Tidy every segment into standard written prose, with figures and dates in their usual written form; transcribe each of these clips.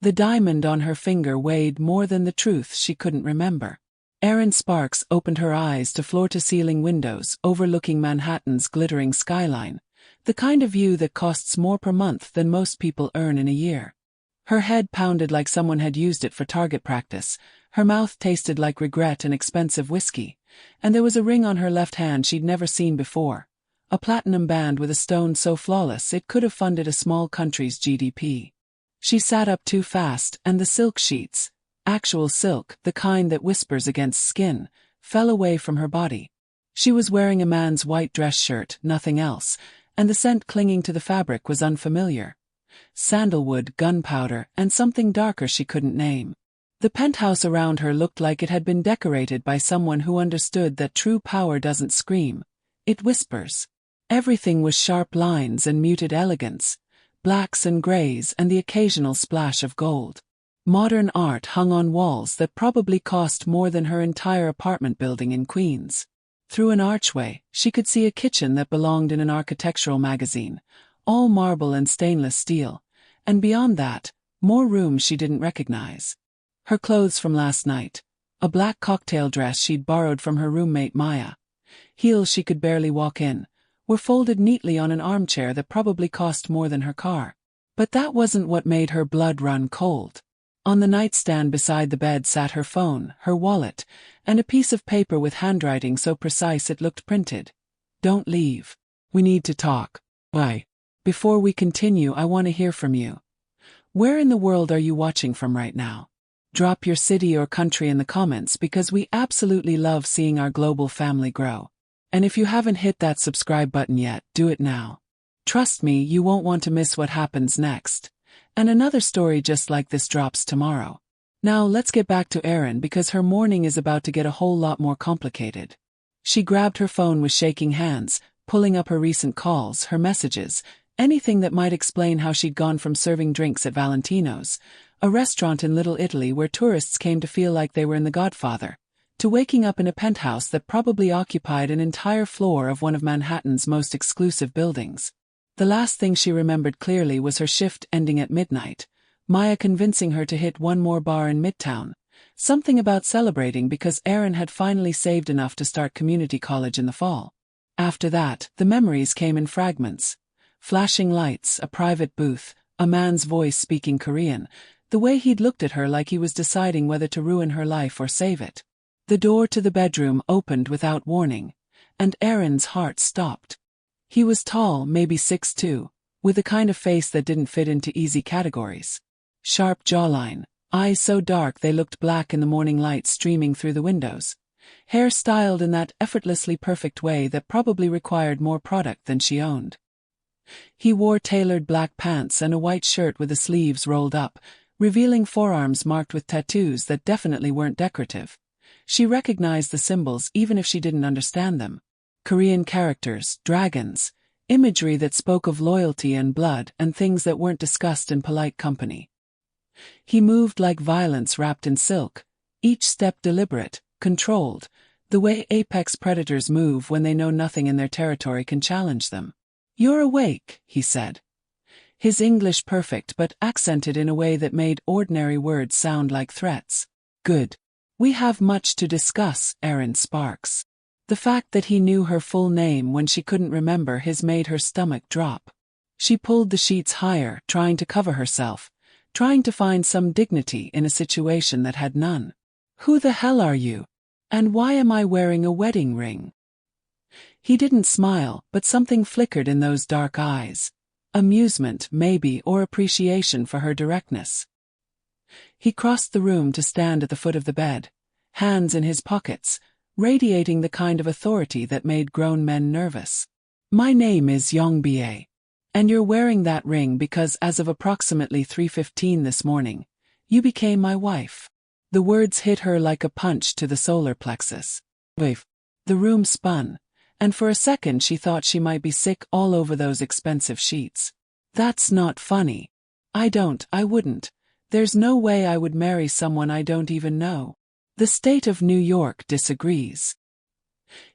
The diamond on her finger weighed more than the truth she couldn't remember. Erin Sparks opened her eyes to floor-to-ceiling windows overlooking Manhattan's glittering skyline, the kind of view that costs more per month than most people earn in a year. Her head pounded like someone had used it for target practice, her mouth tasted like regret and expensive whiskey, and there was a ring on her left hand she'd never seen before, a platinum band with a stone so flawless it could have funded a small country's GDP. She sat up too fast, and the silk sheets, actual silk, the kind that whispers against skin, fell away from her body. She was wearing a man's white dress shirt, nothing else, and the scent clinging to the fabric was unfamiliar. Sandalwood, gunpowder, and something darker she couldn't name. The penthouse around her looked like it had been decorated by someone who understood that true power doesn't scream, it whispers. Everything was sharp lines and muted elegance, blacks and grays and the occasional splash of gold. Modern art hung on walls that probably cost more than her entire apartment building in Queens. Through an archway, she could see a kitchen that belonged in an architectural magazine, all marble and stainless steel, and beyond that, more rooms she didn't recognize. Her clothes from last night, a black cocktail dress she'd borrowed from her roommate Maya, heels she could barely walk in, were folded neatly on an armchair that probably cost more than her car. But that wasn't what made her blood run cold. On the nightstand beside the bed sat her phone, her wallet, and a piece of paper with handwriting so precise it looked printed. "Don't leave. We need to talk. Why? Before we continue, I want to hear from you. Where in the world are you watching from right now? Drop your city or country in the comments because we absolutely love seeing our global family grow. And if you haven't hit that subscribe button yet, do it now. Trust me, you won't want to miss what happens next. And another story just like this drops tomorrow." Now let's get back to Erin because her morning is about to get a whole lot more complicated. She grabbed her phone with shaking hands, pulling up her recent calls, her messages, anything that might explain how she'd gone from serving drinks at Valentino's, a restaurant in Little Italy where tourists came to feel like they were in The Godfather, to waking up in a penthouse that probably occupied an entire floor of one of Manhattan's most exclusive buildings. The last thing she remembered clearly was her shift ending at midnight, Maya convincing her to hit one more bar in Midtown, something about celebrating because Erin had finally saved enough to start community college in the fall. After that, the memories came in fragments. Flashing lights, a private booth, a man's voice speaking Korean, the way he'd looked at her like he was deciding whether to ruin her life or save it. The door to the bedroom opened without warning, and Erin's heart stopped. He was tall, maybe 6'2", with the kind of face that didn't fit into easy categories. Sharp jawline, eyes so dark they looked black in the morning light streaming through the windows. Hair styled in that effortlessly perfect way that probably required more product than she owned. He wore tailored black pants and a white shirt with the sleeves rolled up, revealing forearms marked with tattoos that definitely weren't decorative. She recognized the symbols even if she didn't understand them. Korean characters, dragons, imagery that spoke of loyalty and blood and things that weren't discussed in polite company. He moved like violence wrapped in silk, each step deliberate, controlled, the way apex predators move when they know nothing in their territory can challenge them. "You're awake," he said. His English perfect but accented in a way that made ordinary words sound like threats. "Good. We have much to discuss, Erin Sparks." The fact that he knew her full name when she couldn't remember his made her stomach drop. She pulled the sheets higher, trying to cover herself, trying to find some dignity in a situation that had none. "Who the hell are you? And why am I wearing a wedding ring?" He didn't smile, but something flickered in those dark eyes. Amusement, maybe, or appreciation for her directness. He crossed the room to stand at the foot of the bed, hands in his pockets, radiating the kind of authority that made grown men nervous. "My name is Yongbie. And you're wearing that ring because as of approximately 3:15 this morning, you became my wife." The words hit her like a punch to the solar plexus. Wait. The room spun, and for a second she thought she might be sick all over those expensive sheets. "That's not funny. I wouldn't. There's no way I would marry someone I don't even know. The state of New York disagrees."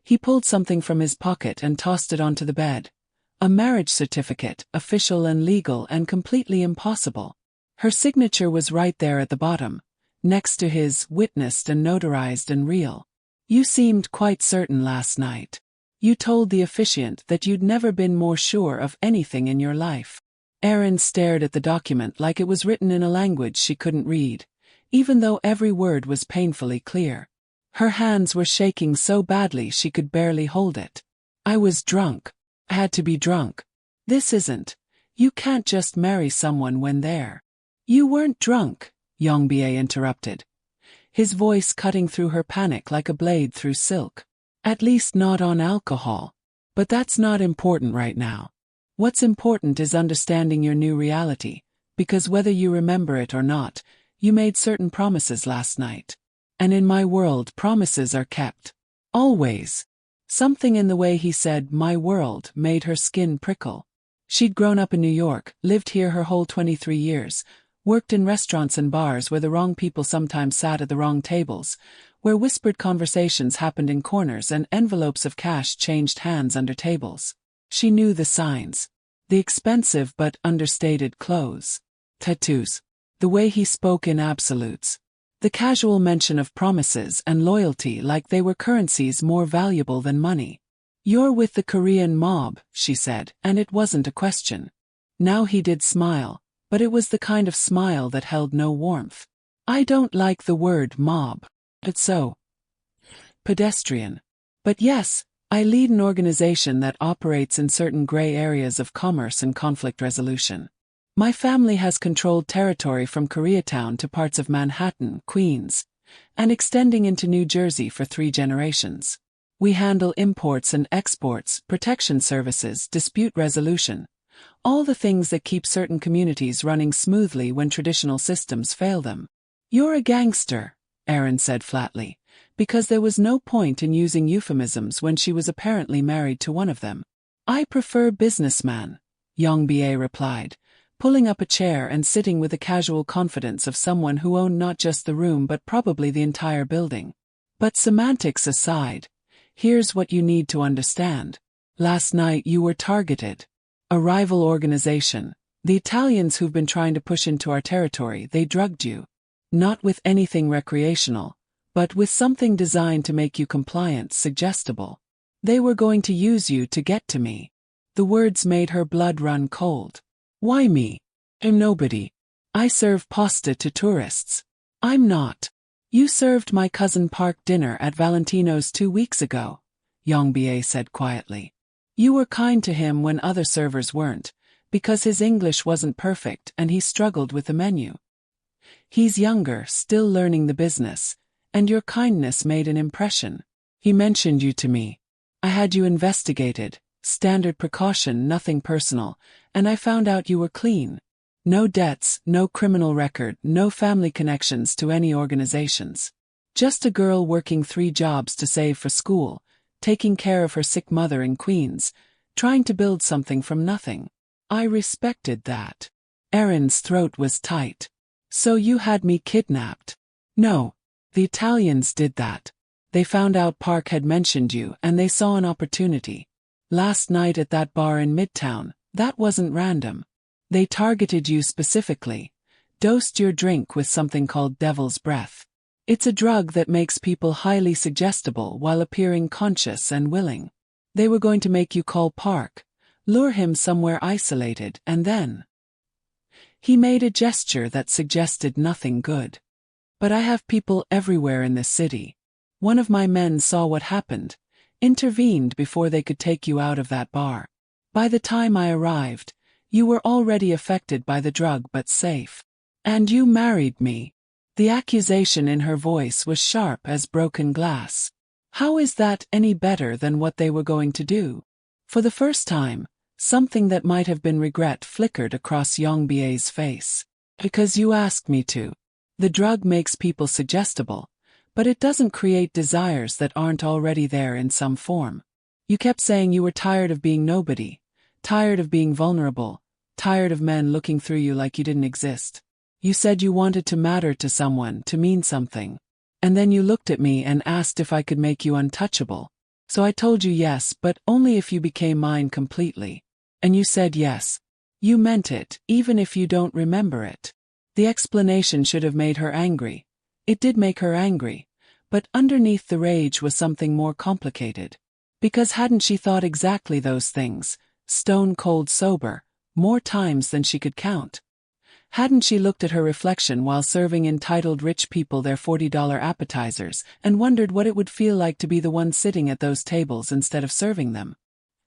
He pulled something from his pocket and tossed it onto the bed. A marriage certificate, official and legal and completely impossible. Her signature was right there at the bottom, next to his witnessed and notarized and real. You seemed quite certain last night. You told the officiant that you'd never been more sure of anything in your life. Erin stared at the document like it was written in a language she couldn't read, even though every word was painfully clear. Her hands were shaking so badly she could barely hold it. I was drunk. I had to be drunk. This isn't. You can't just marry someone when they're. You weren't drunk, Yongbei interrupted, his voice cutting through her panic like a blade through silk. At least not on alcohol. But that's not important right now. What's important is understanding your new reality, because whether you remember it or not, you made certain promises last night. And in my world, promises are kept. Always. Something in the way he said "my world" made her skin prickle. She'd grown up in New York, lived here her whole 23 years, worked in restaurants and bars where the wrong people sometimes sat at the wrong tables, where whispered conversations happened in corners and envelopes of cash changed hands under tables. She knew the signs. The expensive but understated clothes. Tattoos. The way he spoke in absolutes. The casual mention of promises and loyalty like they were currencies more valuable than money. You're with the Korean mob, she said, and it wasn't a question. Now he did smile, but it was the kind of smile that held no warmth. I don't like the word mob. It's so pedestrian. But yes, I lead an organization that operates in certain gray areas of commerce and conflict resolution. My family has controlled territory from Koreatown to parts of Manhattan, Queens, and extending into New Jersey for 3 generations. We handle imports and exports, protection services, dispute resolution. All the things that keep certain communities running smoothly when traditional systems fail them. You're a gangster, Erin said flatly, because there was no point in using euphemisms when she was apparently married to one of them. I prefer businessman, Yongbei replied, pulling up a chair and sitting with the casual confidence of someone who owned not just the room but probably the entire building. But semantics aside, here's what you need to understand. Last night you were targeted. A rival organization, the Italians who've been trying to push into our territory, they drugged you. Not with anything recreational, but with something designed to make you compliant, suggestible. They were going to use you to get to me. The words made her blood run cold. Why me? I'm nobody. I serve pasta to tourists. I'm not. You served my cousin Park dinner at Valentino's 2 weeks ago, Yongbei said quietly. You were kind to him when other servers weren't, because his English wasn't perfect and he struggled with the menu. He's younger, still learning the business, and your kindness made an impression. He mentioned you to me. I had you investigated, standard precaution, nothing personal, and I found out you were clean. No debts, no criminal record, no family connections to any organizations. Just a girl working 3 jobs to save for school, taking care of her sick mother in Queens, trying to build something from nothing. I respected that. Erin's throat was tight. So you had me kidnapped? No. The Italians did that. They found out Park had mentioned you and they saw an opportunity. Last night at that bar in Midtown, that wasn't random. They targeted you specifically, dosed your drink with something called devil's breath. It's a drug that makes people highly suggestible while appearing conscious and willing. They were going to make you call Park, lure him somewhere isolated, and then... He made a gesture that suggested nothing good. But I have people everywhere in this city. One of my men saw what happened, intervened before they could take you out of that bar. By the time I arrived, you were already affected by the drug but safe. And you married me. The accusation in her voice was sharp as broken glass. How is that any better than what they were going to do? For the first time, something that might have been regret flickered across Yongbei's face. Because you asked me to. The drug makes people suggestible, but it doesn't create desires that aren't already there in some form. You kept saying you were tired of being nobody, tired of being vulnerable, tired of men looking through you like you didn't exist. You said you wanted to matter to someone, to mean something. And then you looked at me and asked if I could make you untouchable. So I told you yes, but only if you became mine completely. And you said yes. You meant it, even if you don't remember it. The explanation should have made her angry. It did make her angry, but underneath the rage was something more complicated. Because hadn't she thought exactly those things, stone cold sober, more times than she could count? Hadn't she looked at her reflection while serving entitled rich people their $40 appetizers and wondered what it would feel like to be the one sitting at those tables instead of serving them?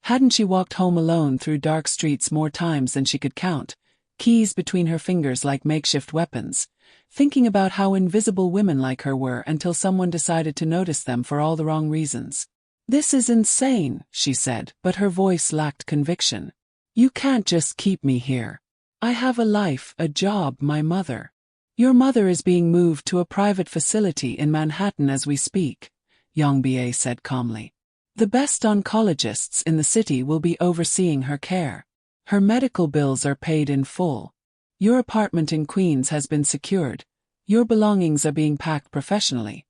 Hadn't she walked home alone through dark streets more times than she could count, keys between her fingers like makeshift weapons, thinking about how invisible women like her were until someone decided to notice them for all the wrong reasons? "This is insane," she said, but her voice lacked conviction. "You can't just keep me here. I have a life, a job, my mother." "Your mother is being moved to a private facility in Manhattan as we speak," Yongbei said calmly. "The best oncologists in the city will be overseeing her care. Her medical bills are paid in full. Your apartment in Queens has been secured, your belongings are being packed professionally,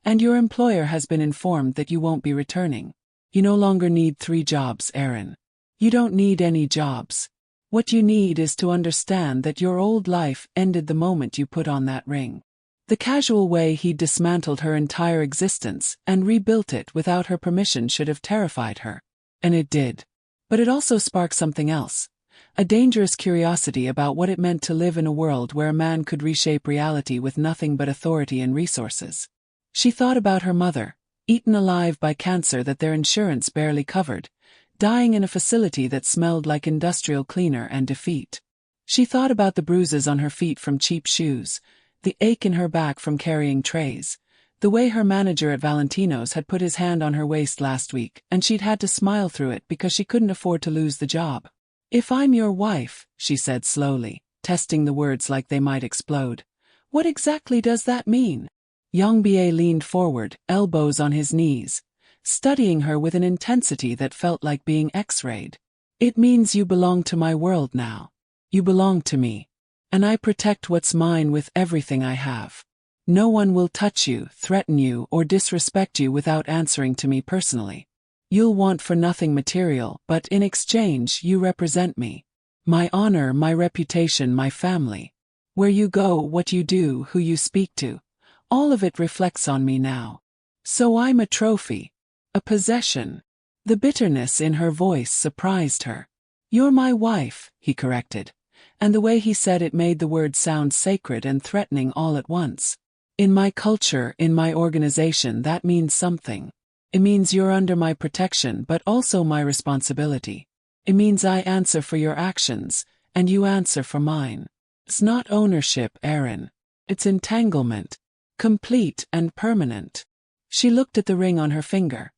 and your employer has been informed that you won't be returning. You no longer need 3 jobs, Erin. You don't need any jobs. What you need is to understand that your old life ended the moment you put on that ring." The casual way he'd dismantled her entire existence and rebuilt it without her permission should have terrified her. And it did. But it also sparked something else. A dangerous curiosity about what it meant to live in a world where a man could reshape reality with nothing but authority and resources. She thought about her mother, eaten alive by cancer that their insurance barely covered, dying in a facility that smelled like industrial cleaner and defeat. She thought about the bruises on her feet from cheap shoes, the ache in her back from carrying trays, the way her manager at Valentino's had put his hand on her waist last week and she'd had to smile through it because she couldn't afford to lose the job. "If I'm your wife," she said slowly, testing the words like they might explode, "what exactly does that mean?" Yongbei leaned forward, elbows on his knees, studying her with an intensity that felt like being X-rayed. "It means you belong to my world now. You belong to me. And I protect what's mine with everything I have. No one will touch you, threaten you, or disrespect you without answering to me personally. You'll want for nothing material, but in exchange you represent me. My honor, my reputation, my family. Where you go, what you do, who you speak to, all of it reflects on me now. So I'm a trophy. A possession." The bitterness in her voice surprised her. "You're my wife," he corrected, and the way he said it made the word sound sacred and threatening all at once. "In my culture, in my organization, that means something. It means you're under my protection but also my responsibility. It means I answer for your actions, and you answer for mine. It's not ownership, Erin. It's entanglement. Complete and permanent." She looked at the ring on her finger,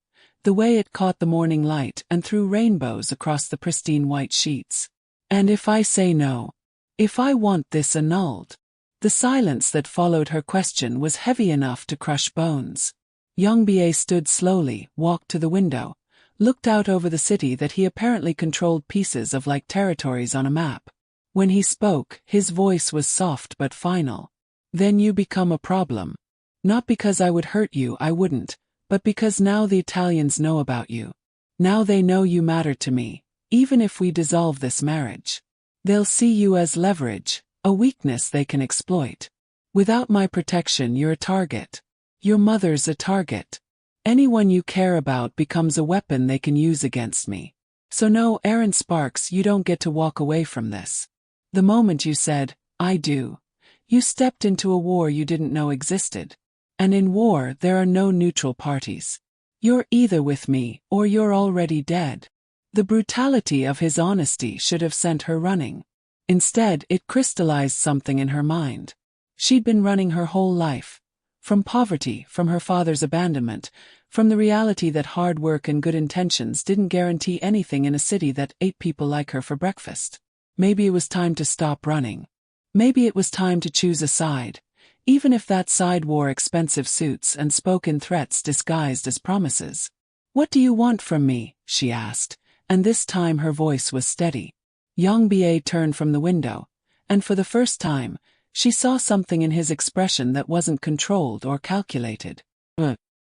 the way it caught the morning light and threw rainbows across the pristine white sheets. "And if I say no? If I want this annulled?" The silence that followed her question was heavy enough to crush bones. Yongbei stood slowly, walked to the window, looked out over the city that he apparently controlled pieces of like territories on a map. When he spoke, his voice was soft but final. "Then you become a problem. Not because I would hurt you, I wouldn't, but because now the Italians know about you. Now they know you matter to me, even if we dissolve this marriage. They'll see you as leverage, a weakness they can exploit. Without my protection, you're a target. Your mother's a target. Anyone you care about becomes a weapon they can use against me. So no, Erin Sparks, you don't get to walk away from this. The moment you said, 'I do,' you stepped into a war you didn't know existed. And in war, there are no neutral parties. You're either with me, or you're already dead." The brutality of his honesty should have sent her running. Instead, it crystallized something in her mind. She'd been running her whole life. From poverty, from her father's abandonment, from the reality that hard work and good intentions didn't guarantee anything in a city that ate people like her for breakfast. Maybe it was time to stop running. Maybe it was time to choose a side, even if that side wore expensive suits and spoke in threats disguised as promises. "What do you want from me?" she asked, and this time her voice was steady. Yongbei turned from the window, and for the first time, she saw something in his expression that wasn't controlled or calculated.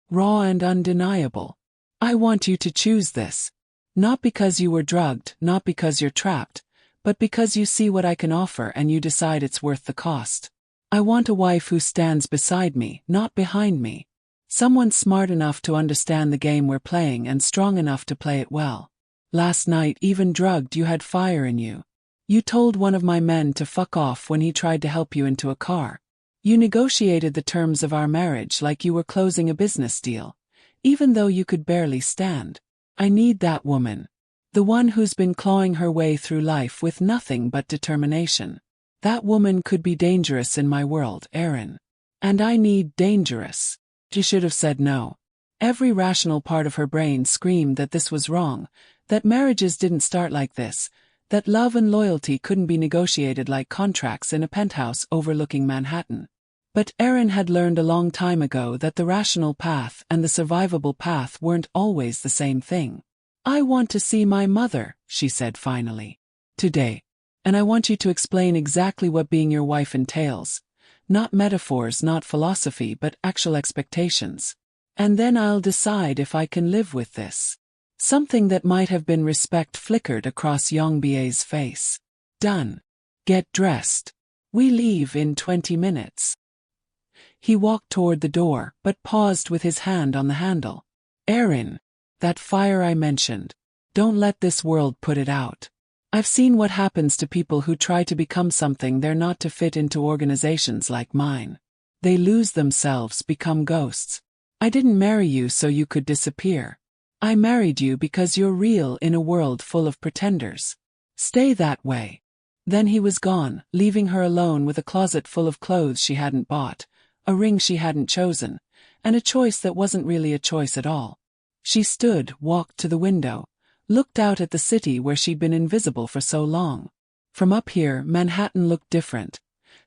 Raw and undeniable. "I want you to choose this. Not because you were drugged, not because you're trapped, but because you see what I can offer and you decide it's worth the cost. I want a wife who stands beside me, not behind me. Someone smart enough to understand the game we're playing and strong enough to play it well. Last night, even drugged, you had fire in you. You told one of my men to fuck off when he tried to help you into a car. You negotiated the terms of our marriage like you were closing a business deal, even though you could barely stand. I need that woman. The one who's been clawing her way through life with nothing but determination. That woman could be dangerous in my world, Erin. And I need dangerous. She should have said no. Every rational part of her brain screamed that this was wrong, that marriages didn't start like this, that love and loyalty couldn't be negotiated like contracts in a penthouse overlooking Manhattan. But Erin had learned a long time ago that the rational path and the survivable path weren't always the same thing. I want to see my mother, she said finally. Today. And I want you to explain exactly what being your wife entails. Not metaphors, not philosophy, but actual expectations. And then I'll decide if I can live with this. Something that might have been respect flickered across Young Bie's face. Done. Get dressed. We leave in 20 minutes. He walked toward the door, but paused with his hand on the handle. Erin. That fire I mentioned. Don't let this world put it out. I've seen what happens to people who try to become something they're not to fit into organizations like mine. They lose themselves, become ghosts. I didn't marry you so you could disappear. I married you because you're real in a world full of pretenders. Stay that way. Then he was gone, leaving her alone with a closet full of clothes she hadn't bought, a ring she hadn't chosen, and a choice that wasn't really a choice at all. She stood, walked to the window, looked out at the city where she'd been invisible for so long. From up here, Manhattan looked different.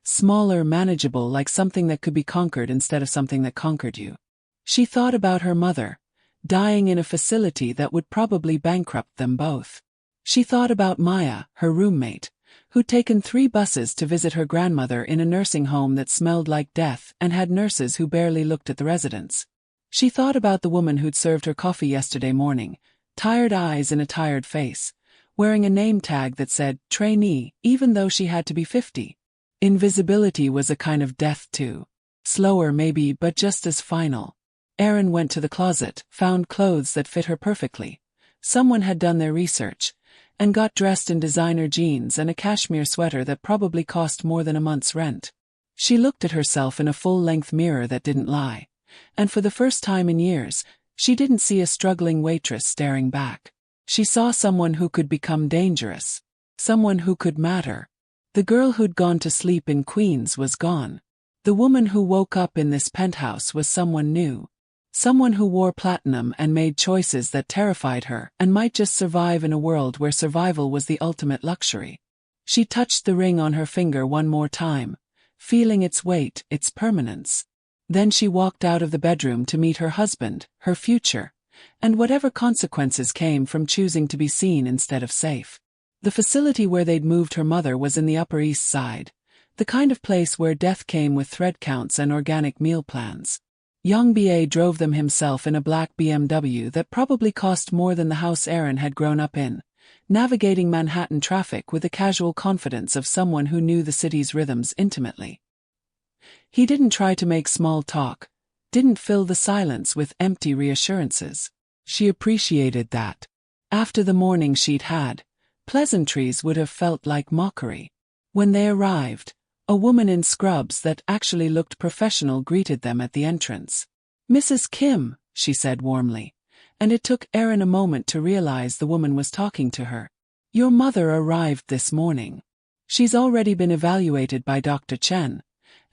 Smaller, manageable, like something that could be conquered instead of something that conquered you. She thought about her mother, dying in a facility that would probably bankrupt them both. She thought about Maya, her roommate, who'd taken 3 buses to visit her grandmother in a nursing home that smelled like death and had nurses who barely looked at the residents. She thought about the woman who'd served her coffee yesterday morning, tired eyes and a tired face, wearing a name tag that said trainee, even though she had to be 50. Invisibility was a kind of death too. Slower maybe, but just as final. Erin went to the closet, found clothes that fit her perfectly. Someone had done their research, and got dressed in designer jeans and a cashmere sweater that probably cost more than a month's rent. She looked at herself in a full-length mirror that didn't lie. And for the first time in years, she didn't see a struggling waitress staring back. She saw someone who could become dangerous. Someone who could matter. The girl who'd gone to sleep in Queens was gone. The woman who woke up in this penthouse was someone new. Someone who wore platinum and made choices that terrified her and might just survive in a world where survival was the ultimate luxury. She touched the ring on her finger one more time, feeling its weight, its permanence. Then she walked out of the bedroom to meet her husband, her future, and whatever consequences came from choosing to be seen instead of safe. The facility where they'd moved her mother was in the Upper East Side, the kind of place where death came with thread counts and organic meal plans. Young B.A. drove them himself in a black BMW that probably cost more than the house Erin had grown up in, navigating Manhattan traffic with the casual confidence of someone who knew the city's rhythms intimately. He didn't try to make small talk, didn't fill the silence with empty reassurances. She appreciated that. After the morning she'd had, pleasantries would have felt like mockery. When they arrived, a woman in scrubs that actually looked professional greeted them at the entrance. "Mrs. Kim," she said warmly, and it took Erin a moment to realize the woman was talking to her. "Your mother arrived this morning. She's already been evaluated by Dr. Chen,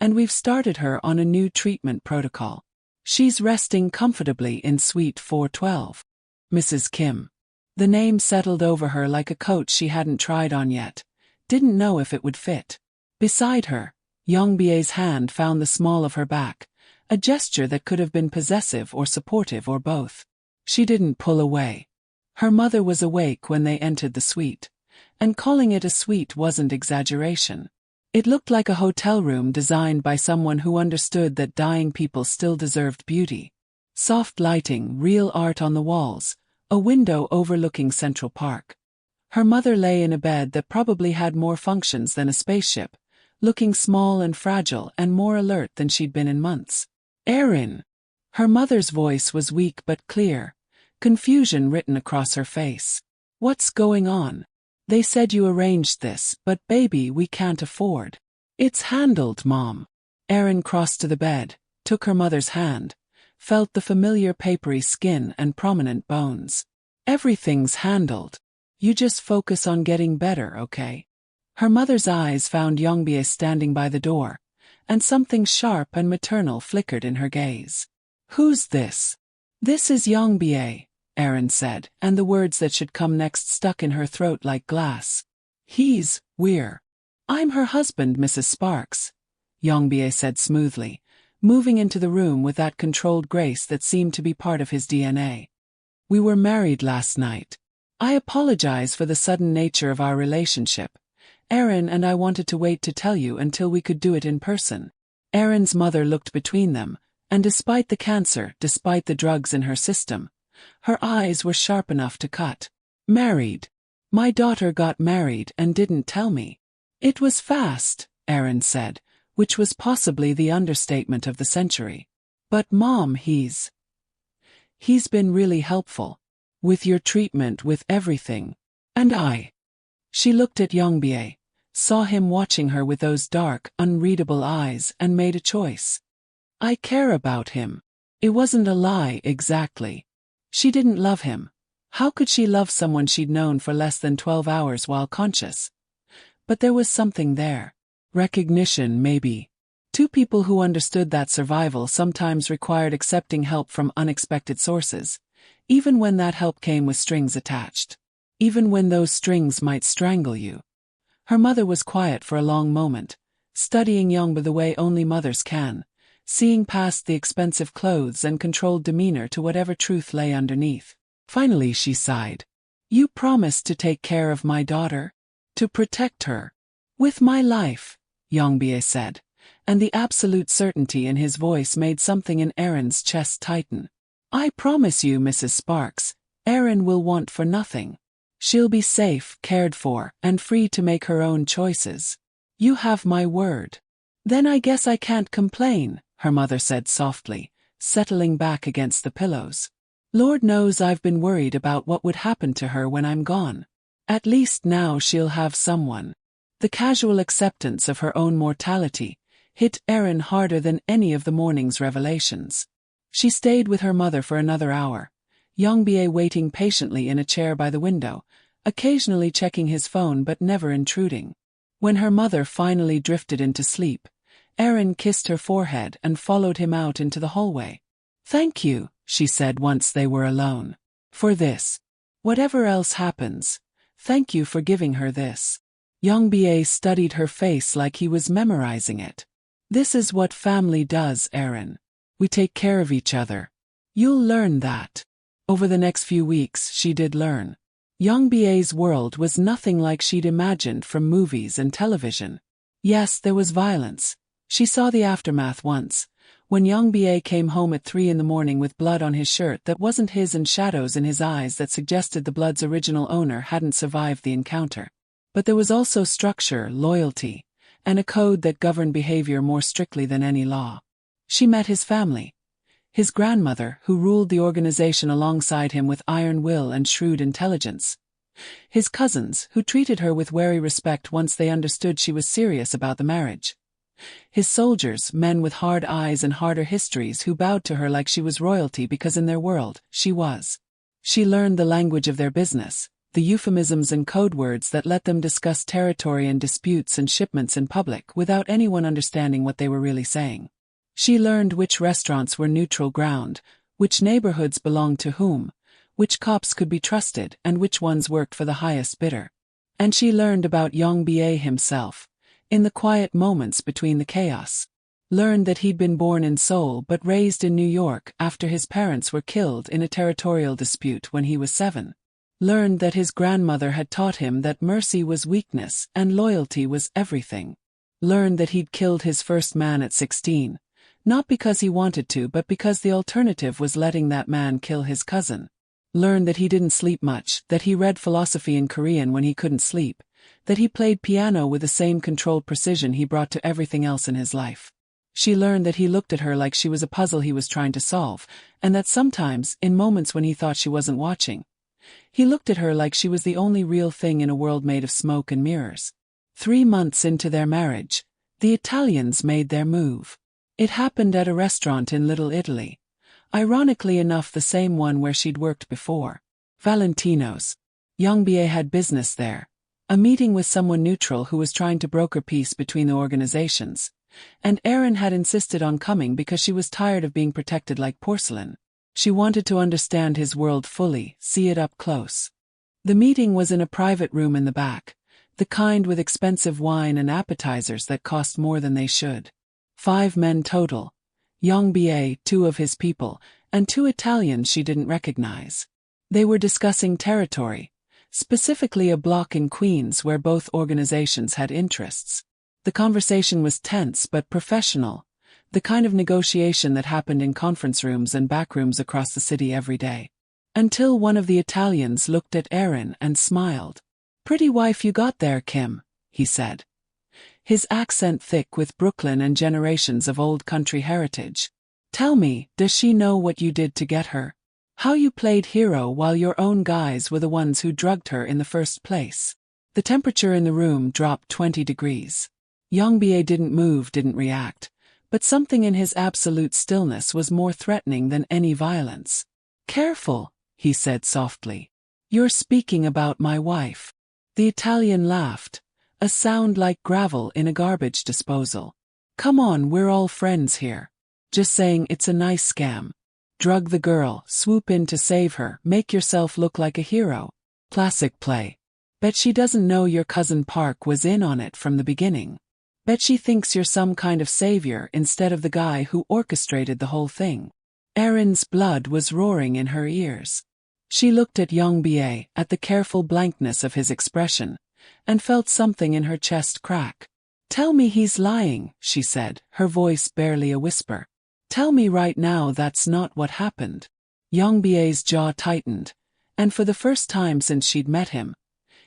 and we've started her on a new treatment protocol. She's resting comfortably in Suite 412. Mrs. Kim. The name settled over her like a coat she hadn't tried on yet, didn't know if it would fit. Beside her, Young Bie's hand found the small of her back, a gesture that could have been possessive or supportive or both. She didn't pull away. Her mother was awake when they entered the suite, and calling it a suite wasn't exaggeration. It looked like a hotel room designed by someone who understood that dying people still deserved beauty. Soft lighting, real art on the walls, a window overlooking Central Park. Her mother lay in a bed that probably had more functions than a spaceship, looking small and fragile and more alert than she'd been in months. Erin! Her mother's voice was weak but clear, confusion written across her face. What's going on? They said you arranged this, but baby, we can't afford. It's handled, Mom. Erin crossed to the bed, took her mother's hand, felt the familiar papery skin and prominent bones. Everything's handled. You just focus on getting better, okay? Her mother's eyes found Yongbie standing by the door, and something sharp and maternal flickered in her gaze. Who's this? This is Yongbie, Erin said, and the words that should come next stuck in her throat like glass. We're. I'm her husband, Mrs. Sparks, Yongbie said smoothly, moving into the room with that controlled grace that seemed to be part of his DNA. We were married last night. I apologize for the sudden nature of our relationship. Erin and I wanted to wait to tell you until we could do it in person. Erin's mother looked between them, and despite the cancer, despite the drugs in her system, her eyes were sharp enough to cut. Married. My daughter got married and didn't tell me. It was fast, Erin said, which was possibly the understatement of the century. But Mom, he's been really helpful. With your treatment, with everything. And I. She looked at Yongbie, saw him watching her with those dark, unreadable eyes, and made a choice. I care about him. It wasn't a lie, exactly. She didn't love him. How could she love someone she'd known for less than 12 hours while conscious? But there was something there. Recognition, maybe. Two people who understood that survival sometimes required accepting help from unexpected sources, even when that help came with strings attached. Even when those strings might strangle you. Her mother was quiet for a long moment, studying Yongbie the way only mothers can, seeing past the expensive clothes and controlled demeanor to whatever truth lay underneath. Finally she sighed. You promised to take care of my daughter? To protect her? With my life, Yongbie said, and the absolute certainty in his voice made something in Erin's chest tighten. I promise you, Mrs. Sparks, Erin will want for nothing. She'll be safe, cared for, and free to make her own choices. You have my word. Then I guess I can't complain, her mother said softly, settling back against the pillows. Lord knows I've been worried about what would happen to her when I'm gone. At least now she'll have someone. The casual acceptance of her own mortality hit Erin harder than any of the morning's revelations. She stayed with her mother for another hour, Yongbie waiting patiently in a chair by the window, occasionally checking his phone but never intruding. When her mother finally drifted into sleep, Erin kissed her forehead and followed him out into the hallway. Thank you, she said once they were alone. For this. Whatever else happens, thank you for giving her this. Yongbie studied her face like he was memorizing it. This is what family does, Erin. We take care of each other. You'll learn that. Over the next few weeks she did learn. Yongbie's world was nothing like she'd imagined from movies and television. Yes, there was violence. She saw the aftermath once, when Yongbie came home at 3 in the morning with blood on his shirt that wasn't his and shadows in his eyes that suggested the blood's original owner hadn't survived the encounter. But there was also structure, loyalty, and a code that governed behavior more strictly than any law. She met his family. His grandmother, who ruled the organization alongside him with iron will and shrewd intelligence. His cousins, who treated her with wary respect once they understood she was serious about the marriage. His soldiers, men with hard eyes and harder histories who bowed to her like she was royalty because in their world, she was. She learned the language of their business, the euphemisms and code words that let them discuss territory and disputes and shipments in public without anyone understanding what they were really saying. She learned which restaurants were neutral ground, which neighborhoods belonged to whom, which cops could be trusted and which ones worked for the highest bidder. And she learned about Yongbie himself, in the quiet moments between the chaos. Learned that he'd been born in Seoul but raised in New York after his parents were killed in a territorial dispute when he was 7. Learned that his grandmother had taught him that mercy was weakness and loyalty was everything. Learned that he'd killed his first man at 16. Not because he wanted to but because the alternative was letting that man kill his cousin. Learned that he didn't sleep much, that he read philosophy in Korean when he couldn't sleep, that he played piano with the same controlled precision he brought to everything else in his life. She learned that he looked at her like she was a puzzle he was trying to solve, and that sometimes, in moments when he thought she wasn't watching, he looked at her like she was the only real thing in a world made of smoke and mirrors. 3 months into their marriage, the Italians made their move. It happened at a restaurant in Little Italy. Ironically enough, the same one where she'd worked before. Valentino's. Young-Bie had business there. A meeting with someone neutral who was trying to broker peace between the organizations. And Erin had insisted on coming because she was tired of being protected like porcelain. She wanted to understand his world fully, see it up close. The meeting was in a private room in the back, the kind with expensive wine and appetizers that cost more than they should. 5 men total. Young-Bie, 2 of his people, and 2 Italians she didn't recognize. They were discussing territory, specifically a block in Queens where both organizations had interests. The conversation was tense but professional, the kind of negotiation that happened in conference rooms and backrooms across the city every day. Until one of the Italians looked at Erin and smiled. "Pretty wife you got there, Kim," he said. His accent thick with Brooklyn and generations of old country heritage. "Tell me, does she know what you did to get her? How you played hero while your own guys were the ones who drugged her in the first place?" The temperature in the room dropped 20 degrees. Young-Bie didn't move, didn't react, but something in his absolute stillness was more threatening than any violence. "Careful," he said softly. "You're speaking about my wife." The Italian laughed, a sound like gravel in a garbage disposal. "Come on, we're all friends here. Just saying it's a nice scam. Drug the girl, swoop in to save her, make yourself look like a hero. Classic play. Bet she doesn't know your cousin Park was in on it from the beginning. Bet she thinks you're some kind of savior instead of the guy who orchestrated the whole thing." Erin's blood was roaring in her ears. She looked at Young-Bie, at the careful blankness of his expression, and felt something in her chest crack. "Tell me he's lying," she said, her voice barely a whisper. "Tell me right now that's not what happened." Young-Bie's jaw tightened, and for the first time since she'd met him,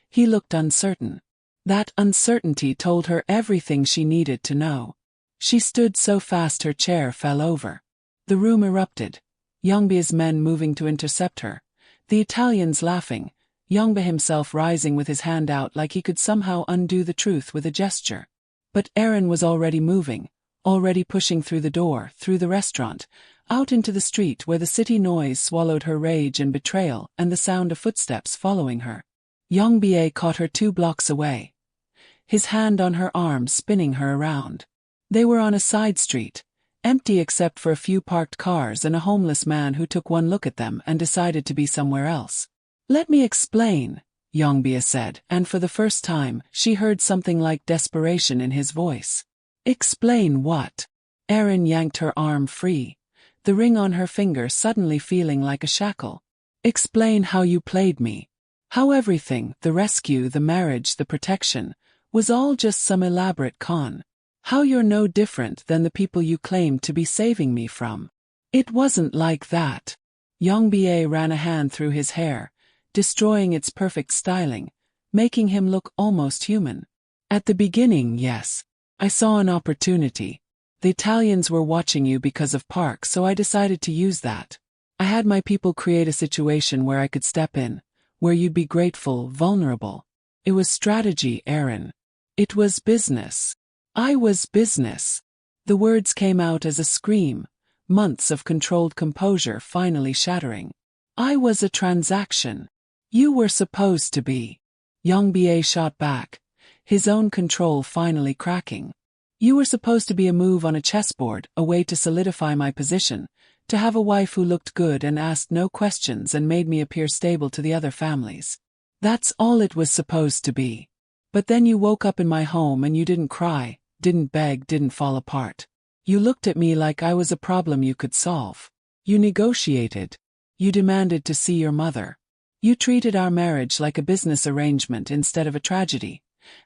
he looked uncertain. That uncertainty told her everything she needed to know. She stood so fast her chair fell over. The room erupted, Young-Bie's men moving to intercept her, the Italians laughing, Young-Bie himself rising with his hand out like he could somehow undo the truth with a gesture. But Erin was already moving, already pushing through the door, through the restaurant, out into the street where the city noise swallowed her rage and betrayal and the sound of footsteps following her. Young-Bie caught her 2 blocks away, his hand on her arm spinning her around. They were on a side street, empty except for a few parked cars and a homeless man who took one look at them and decided to be somewhere else. "Let me explain," Young-Bie said, and for the first time, she heard something like desperation in his voice. "Explain what?" Erin yanked her arm free, the ring on her finger suddenly feeling like a shackle. "Explain how you played me. How everything, the rescue, the marriage, the protection, was all just some elaborate con. How you're no different than the people you claimed to be saving me from. It wasn't like that." Young-Bie ran a hand through his hair, destroying its perfect styling, making him look almost human. "At the beginning, yes. I saw an opportunity. The Italians were watching you because of Park, so I decided to use that. I had my people create a situation where I could step in, where you'd be grateful, vulnerable. It was strategy, Erin. It was business. I was business." The words came out as a scream, months of controlled composure finally shattering. "I was a transaction. You were supposed to be." Young-Bie shot back, his own control finally cracking. "You were supposed to be a move on a chessboard, a way to solidify my position, to have a wife who looked good and asked no questions and made me appear stable to the other families. That's all it was supposed to be. But then you woke up in my home and you didn't cry, didn't beg, didn't fall apart. You looked at me like I was a problem you could solve. You negotiated. You demanded to see your mother. You treated our marriage like a business arrangement instead of a tragedy.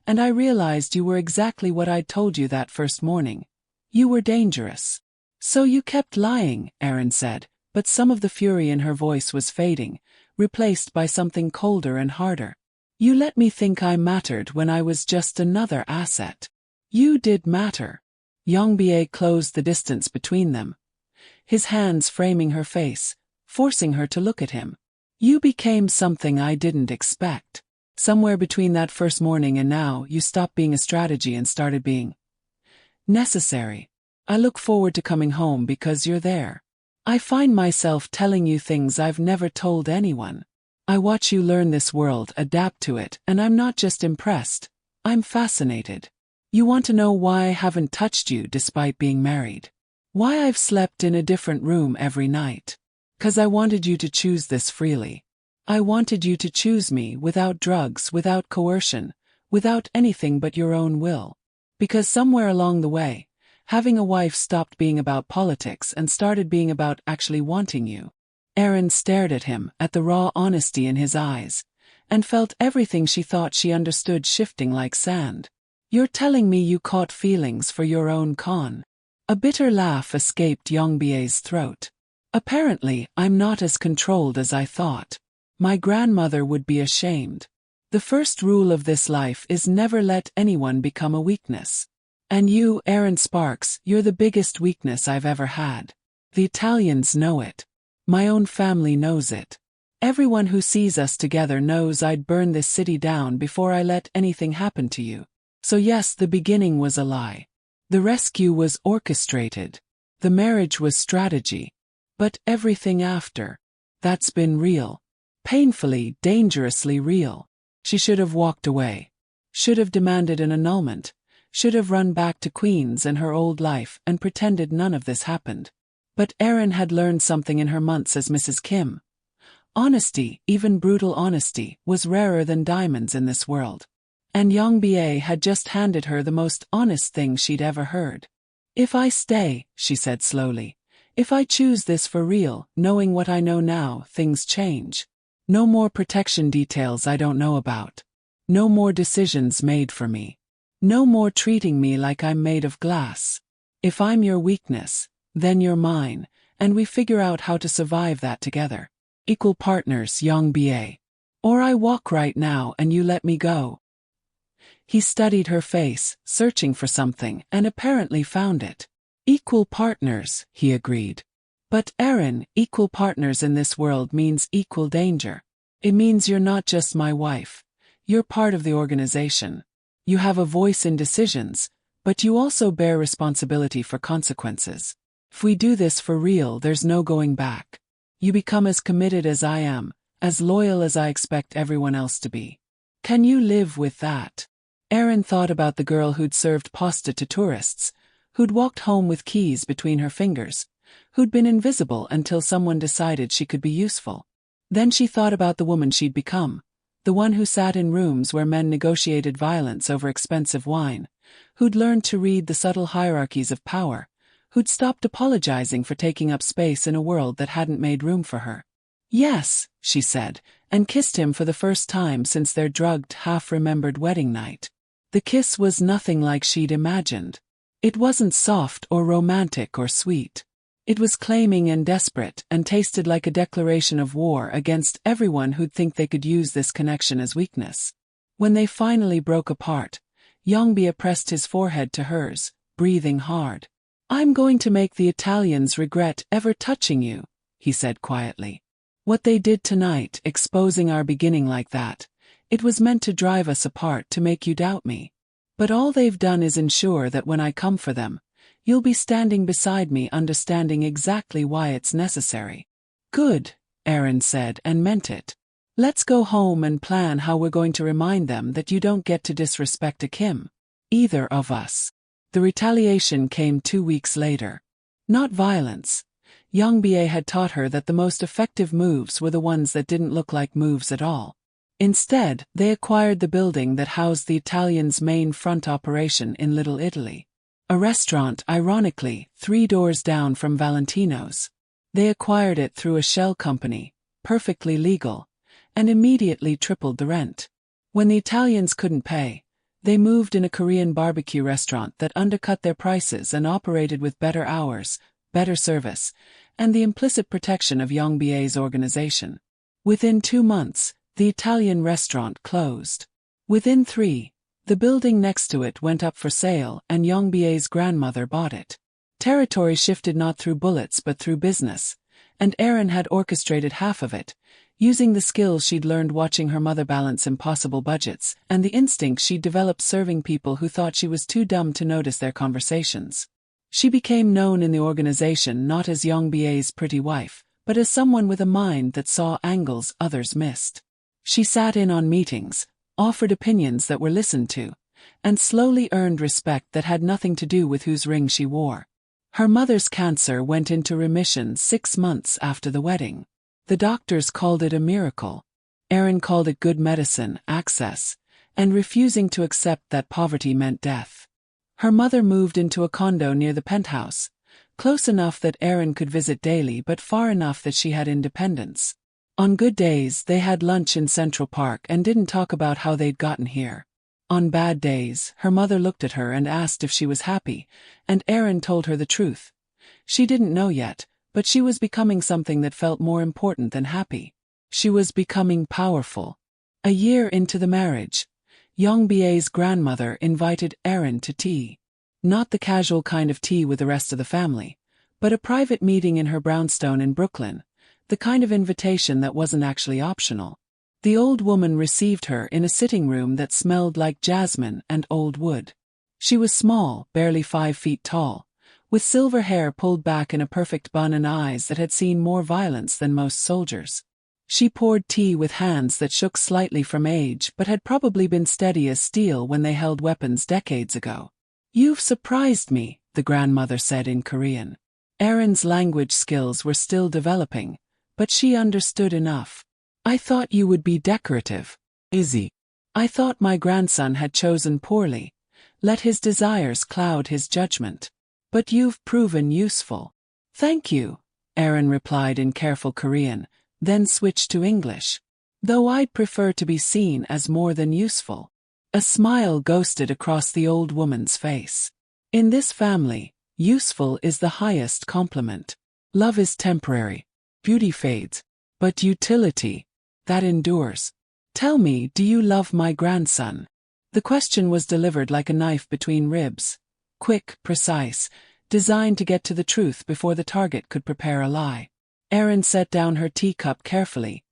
And I realized you were exactly what I'd told you that first morning. You were dangerous. So you kept lying," Erin said, but some of the fury in her voice was fading, replaced by something colder and harder. You let me think I mattered when I was just another asset. You did matter. Young-Bie closed the distance between them, his hands framing her face, forcing her to look at him. You became something I didn't expect. Somewhere between that first morning and now, you stopped being a strategy and started being necessary. I look forward to coming home because you're there. I find myself telling you things I've never told anyone. I watch you learn this world, adapt to it, and I'm not just impressed, I'm fascinated. You want to know why I haven't touched you despite being married? Why I've slept in a different room every night? 'Cause I wanted you to choose this freely. I wanted you to choose me without drugs, without coercion, without anything but your own will. Because somewhere along the way, having a wife stopped being about politics and started being about actually wanting you. Erin stared at him, at the raw honesty in his eyes, and felt everything she thought she understood shifting like sand. You're telling me you caught feelings for your own con? A bitter laugh escaped Young-Bie's throat. Apparently, I'm not as controlled as I thought. My grandmother would be ashamed. The first rule of this life is never let anyone become a weakness. And you, Erin Sparks, you're the biggest weakness I've ever had. The Italians know it. My own family knows it. Everyone who sees us together knows I'd burn this city down before I let anything happen to you. So yes, the beginning was a lie. The rescue was orchestrated. The marriage was strategy. But everything after, that's been real. Painfully, dangerously real. She should have walked away. Should have demanded an annulment. Should have run back to Queens and her old life and pretended none of this happened. But Erin had learned something in her months as Mrs. Kim. Honesty, even brutal honesty, was rarer than diamonds in this world. And Young-Bie had just handed her the most honest thing she'd ever heard. If I stay, she said slowly, if I choose this for real, knowing what I know now, things change. No more protection details I don't know about. No more decisions made for me. No more treating me like I'm made of glass. If I'm your weakness, then you're mine, and we figure out how to survive that together. Equal partners, Young-Bie. Or I walk right now and you let me go. He studied her face, searching for something, and apparently found it. Equal partners, he agreed. But Erin, equal partners in this world means equal danger. It means you're not just my wife. You're part of the organization. You have a voice in decisions, but you also bear responsibility for consequences. If we do this for real, there's no going back. You become as committed as I am, as loyal as I expect everyone else to be. Can you live with that? Erin thought about the girl who'd served pasta to tourists, who'd walked home with keys between her fingers, who'd been invisible until someone decided she could be useful. Then she thought about the woman she'd become, the one who sat in rooms where men negotiated violence over expensive wine, who'd learned to read the subtle hierarchies of power, who'd stopped apologizing for taking up space in a world that hadn't made room for her. Yes, she said, and kissed him for the first time since their drugged, half-remembered wedding night. The kiss was nothing like she'd imagined. It wasn't soft or romantic or sweet. It was claiming and desperate and tasted like a declaration of war against everyone who'd think they could use this connection as weakness. When they finally broke apart, Young-Bie pressed his forehead to hers, breathing hard. I'm going to make the Italians regret ever touching you, he said quietly. What they did tonight, exposing our beginning like that, it was meant to drive us apart to make you doubt me. But all they've done is ensure that when I come for them, you'll be standing beside me understanding exactly why it's necessary. Good, Erin said and meant it. Let's go home and plan how we're going to remind them that you don't get to disrespect a Kim. Either of us. The retaliation came 2 weeks later. Not violence. Young-Bie had taught her that the most effective moves were the ones that didn't look like moves at all. Instead, they acquired the building that housed the Italians' main front operation in Little Italy. A restaurant, ironically, 3 doors down from Valentino's. They acquired it through a shell company, perfectly legal, and immediately tripled the rent. When the Italians couldn't pay, they moved in a Korean barbecue restaurant that undercut their prices and operated with better hours, better service, and the implicit protection of Young-Bie's organization. Within 2 months, the Italian restaurant closed. Within 3, the building next to it went up for sale and Yongbei's grandmother bought it. Territory shifted not through bullets but through business, and Erin had orchestrated half of it, using the skills she'd learned watching her mother balance impossible budgets and the instincts she'd developed serving people who thought she was too dumb to notice their conversations. She became known in the organization not as Yongbei's pretty wife, but as someone with a mind that saw angles others missed. She sat in on meetings, offered opinions that were listened to, and slowly earned respect that had nothing to do with whose ring she wore. Her mother's cancer went into remission 6 months after the wedding. The doctors called it a miracle. Erin called it good medicine, access, and refusing to accept that poverty meant death. Her mother moved into a condo near the penthouse, close enough that Erin could visit daily but far enough that she had independence. On good days they had lunch in Central Park and didn't talk about how they'd gotten here. On bad days, her mother looked at her and asked if she was happy, and Erin told her the truth. She didn't know yet, but she was becoming something that felt more important than happy. She was becoming powerful. A year into the marriage, Yongbei's grandmother invited Erin to tea. Not the casual kind of tea with the rest of the family, but a private meeting in her brownstone in Brooklyn, the kind of invitation that wasn't actually optional. The old woman received her in a sitting room that smelled like jasmine and old wood. She was small, barely 5 feet tall, with silver hair pulled back in a perfect bun and eyes that had seen more violence than most soldiers. She poured tea with hands that shook slightly from age but had probably been steady as steel when they held weapons decades ago. "You've surprised me," the grandmother said in Korean. Erin's language skills were still developing, but she understood enough. "I thought you would be decorative. Izzy. I thought my grandson had chosen poorly. Let his desires cloud his judgment. But you've proven useful." "Thank you," Erin replied in careful Korean, then switched to English. "Though I'd prefer to be seen as more than useful." A smile ghosted across the old woman's face. "In this family, useful is the highest compliment. Love is temporary. Beauty fades. But utility, that endures. Tell me, do you love my grandson?" The question was delivered like a knife between ribs. Quick, precise, designed to get to the truth before the target could prepare a lie. Erin set down her teacup carefully,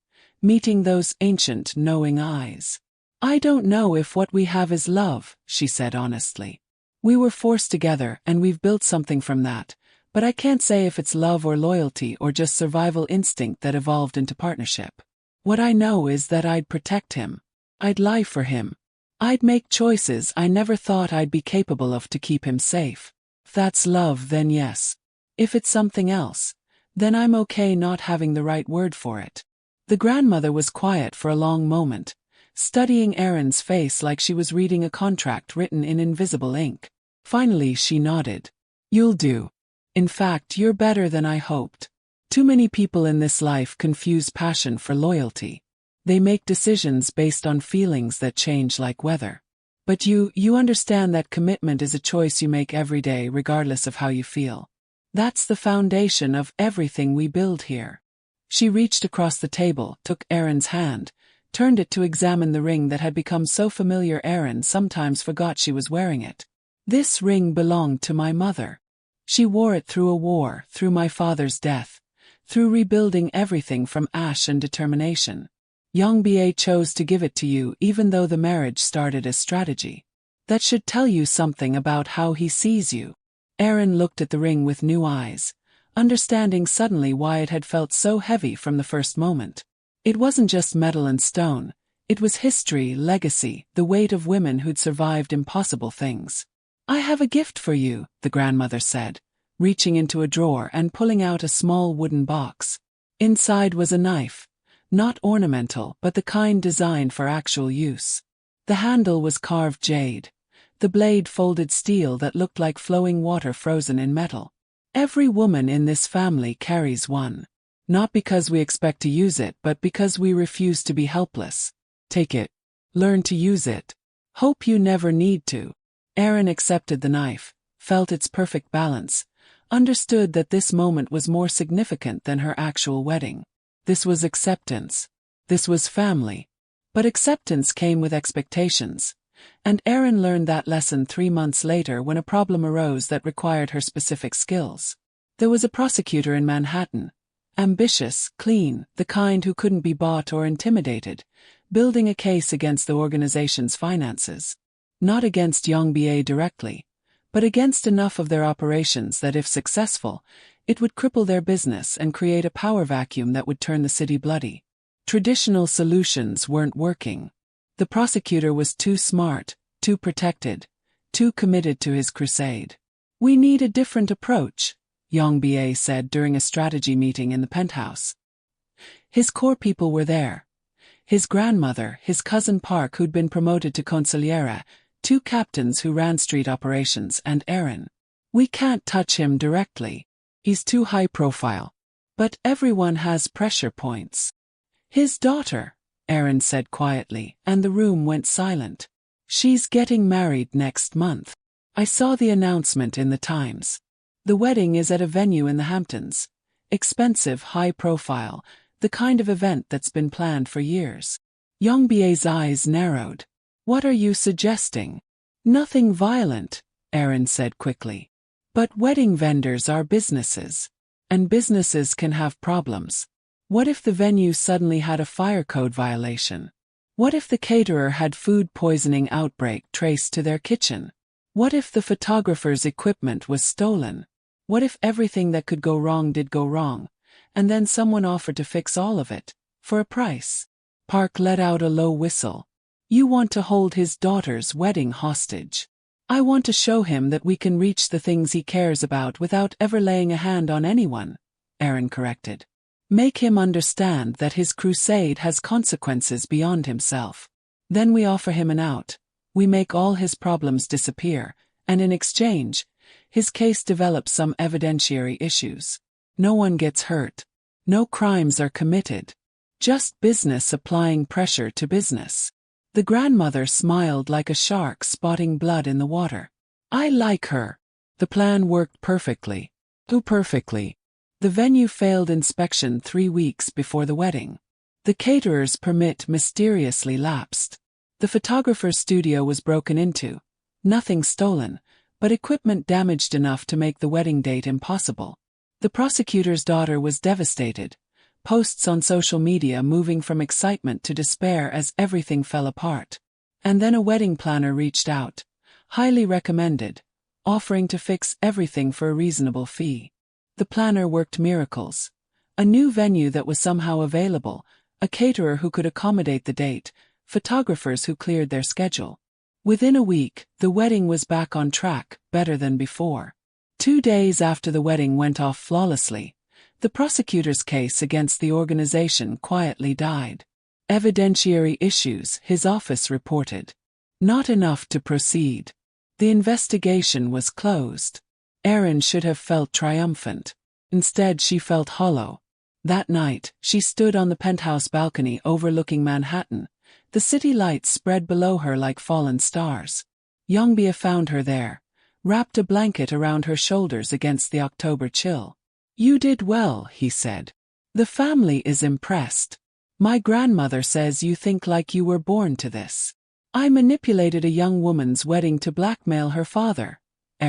meeting those ancient, knowing eyes. "I don't know if what we have is love," she said honestly. "We were forced together and we've built something from that, but I can't say if it's love or loyalty or just survival instinct that evolved into partnership. What I know is that I'd protect him. I'd lie for him. I'd make choices I never thought I'd be capable of to keep him safe. If that's love, then yes. If it's something else, then I'm okay not having the right word for it." The grandmother was quiet for a long moment, studying Erin's face like she was reading a contract written in invisible ink. Finally she nodded. "You'll do. In fact, you're better than I hoped. Too many people in this life confuse passion for loyalty. They make decisions based on feelings that change like weather. But you understand that commitment is a choice you make every day regardless of how you feel. That's the foundation of everything we build here." She reached across the table, took Erin's hand, turned it to examine the ring that had become so familiar Erin sometimes forgot she was wearing it. "This ring belonged to my mother. She wore it through a war, through my father's death, through rebuilding everything from ash and determination. Yongbei chose to give it to you even though the marriage started as strategy. That should tell you something about how he sees you." Erin looked at the ring with new eyes, understanding suddenly why it had felt so heavy from the first moment. It wasn't just metal and stone, it was history, legacy, the weight of women who'd survived impossible things. "I have a gift for you," the grandmother said, reaching into a drawer and pulling out a small wooden box. Inside was a knife, not ornamental but the kind designed for actual use. The handle was carved jade, the blade folded steel that looked like flowing water frozen in metal. "Every woman in this family carries one. Not because we expect to use it but because we refuse to be helpless. Take it. Learn to use it. Hope you never need to." Erin accepted the knife, felt its perfect balance, understood that this moment was more significant than her actual wedding. This was acceptance. This was family. But acceptance came with expectations. And Erin learned that lesson 3 months later when a problem arose that required her specific skills. There was a prosecutor in Manhattan. Ambitious, clean, the kind who couldn't be bought or intimidated, building a case against the organization's finances. Not against Young-BA directly, but against enough of their operations that if successful, it would cripple their business and create a power vacuum that would turn the city bloody. Traditional solutions weren't working. The prosecutor was too smart, too protected, too committed to his crusade. "We need a different approach," Young-BA said during a strategy meeting in the penthouse. His core people were there. His grandmother, his cousin Park who'd been promoted to consigliere, 2 captains who ran street operations, and Erin. "We can't touch him directly. He's too high profile. But everyone has pressure points." "His daughter," Erin said quietly, and the room went silent. "She's getting married next month. I saw the announcement in the Times. The wedding is at a venue in the Hamptons. Expensive, high profile, the kind of event that's been planned for years." Young-BA's eyes narrowed. "What are you suggesting?" "Nothing violent," Erin said quickly. "But wedding vendors are businesses. And businesses can have problems. What if the venue suddenly had a fire code violation? What if the caterer had food poisoning outbreak traced to their kitchen? What if the photographer's equipment was stolen? What if everything that could go wrong did go wrong, and then someone offered to fix all of it, for a price?" Park let out a low whistle. "You want to hold his daughter's wedding hostage. I want to show him that we can reach the things he cares about without ever laying a hand on anyone," Erin corrected. "Make him understand that his crusade has consequences beyond himself. Then we offer him an out. We make all his problems disappear, and in exchange, his case develops some evidentiary issues. No one gets hurt. No crimes are committed. Just business applying pressure to business." The grandmother smiled like a shark spotting blood in the water. "I like her." The plan worked perfectly. Too perfectly. The venue failed inspection 3 weeks before the wedding. The caterer's permit mysteriously lapsed. The photographer's studio was broken into. Nothing stolen, but equipment damaged enough to make the wedding date impossible. The prosecutor's daughter was devastated. Posts on social media moving from excitement to despair as everything fell apart. And then a wedding planner reached out. Highly recommended. Offering to fix everything for a reasonable fee. The planner worked miracles. A new venue that was somehow available, a caterer who could accommodate the date, photographers who cleared their schedule. Within a week, the wedding was back on track, better than before. 2 days after the wedding went off flawlessly, the prosecutor's case against the organization quietly died. Evidentiary issues, his office reported. Not enough to proceed. The investigation was closed. Erin should have felt triumphant. Instead, she felt hollow. That night, she stood on the penthouse balcony overlooking Manhattan. The city lights spread below her like fallen stars. Young-BA found her there, wrapped a blanket around her shoulders against the October chill. "You did well," he said. "The family is impressed. My grandmother says you think like you were born to this." "I manipulated a young woman's wedding to blackmail her father,"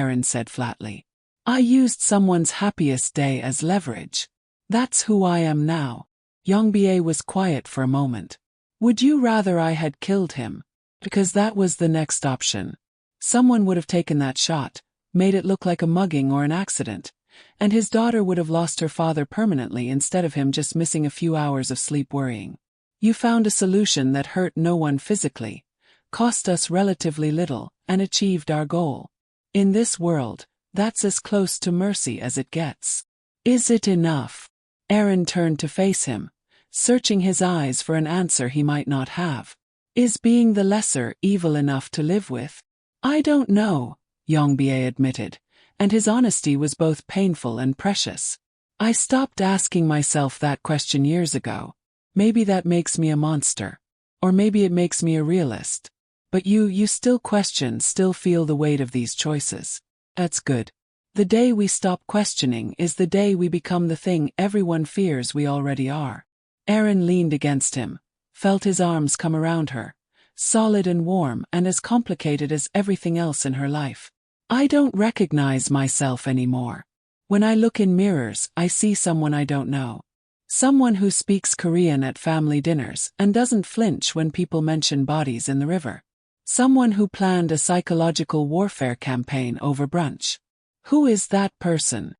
Erin said flatly. "I used someone's happiest day as leverage. That's who I am now." Young-BA was quiet for a moment. "Would you rather I had killed him? Because that was the next option. Someone would have taken that shot, made it look like a mugging or an accident, and his daughter would have lost her father permanently instead of him just missing a few hours of sleep worrying. You found a solution that hurt no one physically, cost us relatively little, and achieved our goal. In this world, that's as close to mercy as it gets. Is it enough?" Erin turned to face him, searching his eyes for an answer he might not have. "Is being the lesser evil enough to live with?" "I don't know," Young-BA admitted, and his honesty was both painful and precious. "I stopped asking myself that question years ago. Maybe that makes me a monster. Or maybe it makes me a realist. But you still question, still feel the weight of these choices. That's good. The day we stop questioning is the day we become the thing everyone fears we already are." Erin leaned against him, felt his arms come around her, solid and warm and as complicated as everything else in her life. I don't recognize myself anymore. When I look in mirrors, I see someone I don't know. Someone who speaks Korean at family dinners and doesn't flinch when people mention bodies in the river. Someone who planned a psychological warfare campaign over brunch. Who is that person?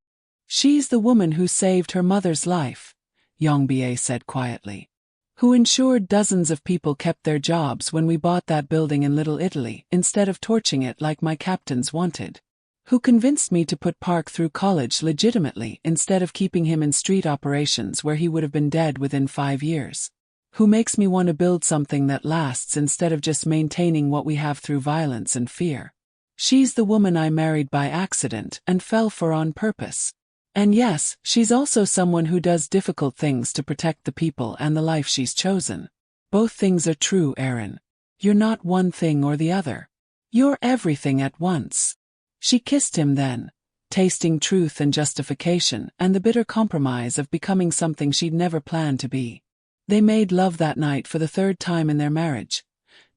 She's the woman who saved her mother's life, Yongbie said quietly. Who ensured dozens of people kept their jobs when we bought that building in Little Italy instead of torching it like my captains wanted. Who convinced me to put Park through college legitimately instead of keeping him in street operations where he would have been dead within 5 years. Who makes me want to build something that lasts instead of just maintaining what we have through violence and fear. She's the woman I married by accident and fell for on purpose. And yes, she's also someone who does difficult things to protect the people and the life she's chosen. Both things are true, Aaron. You're not one thing or the other. You're everything at once. She kissed him then, tasting truth and justification and the bitter compromise of becoming something she'd never planned to be. They made love that night for the 3rd time in their marriage.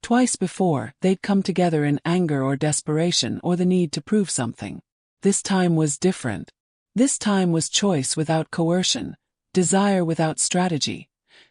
Twice before, they'd come together in anger or desperation or the need to prove something. This time was different. This time was choice without coercion, desire without strategy.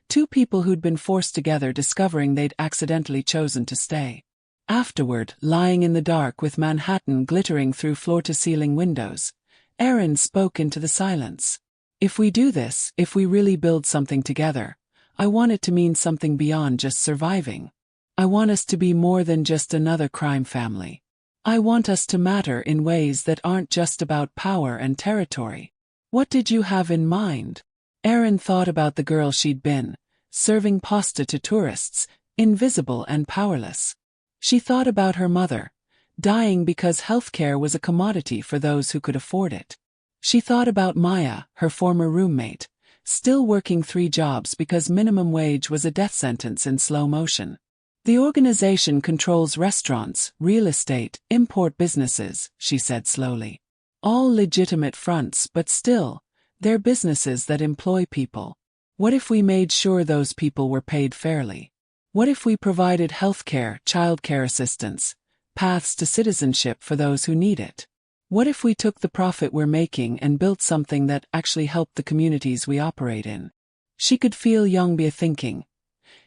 2 people who'd been forced together discovering they'd accidentally chosen to stay. Afterward, lying in the dark with Manhattan glittering through floor-to-ceiling windows, Aaron spoke into the silence. If we do this, if we really build something together, I want it to mean something beyond just surviving. I want us to be more than just another crime family. I want us to matter in ways that aren't just about power and territory. What did you have in mind? Aaron thought about the girl she'd been, serving pasta to tourists, invisible and powerless. She thought about her mother, dying because healthcare was a commodity for those who could afford it. She thought about Maya, her former roommate, still working 3 jobs because minimum wage was a death sentence in slow motion. The organization controls restaurants, real estate, import businesses, she said slowly. All legitimate fronts, but still, they're businesses that employ people. What if we made sure those people were paid fairly? What if we provided healthcare, childcare assistance, paths to citizenship for those who need it? What if we took the profit we're making and built something that actually helped the communities we operate in? She could feel Yongbie thinking,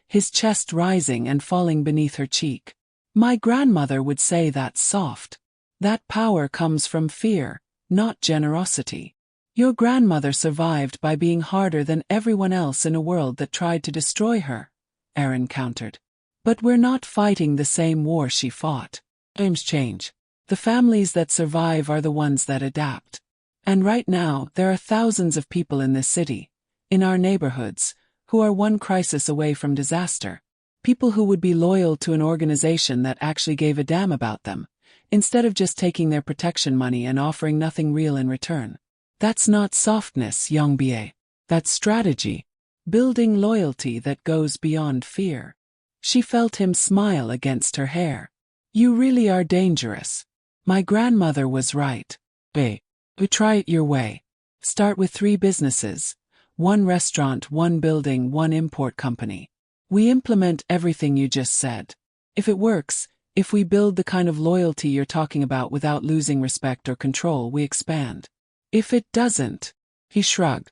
his chest rising and falling beneath her cheek. My grandmother would say that's soft. That power comes from fear, not generosity. Your grandmother survived by being harder than everyone else in a world that tried to destroy her, Aaron countered. But we're not fighting the same war she fought. Times change. The families that survive are the ones that adapt. And right now, there are thousands of people in this city, in our neighborhoods, who are one crisis away from disaster. People who would be loyal to an organization that actually gave a damn about them, instead of just taking their protection money and offering nothing real in return. That's not softness, Yongbie. That's strategy. Building loyalty that goes beyond fear. She felt him smile against her hair. You really are dangerous. My grandmother was right. We try it your way. Start with 3 businesses. 1 restaurant, 1 building, 1 import company. We implement everything you just said. If it works, if we build the kind of loyalty you're talking about without losing respect or control, we expand. If it doesn't, he shrugged.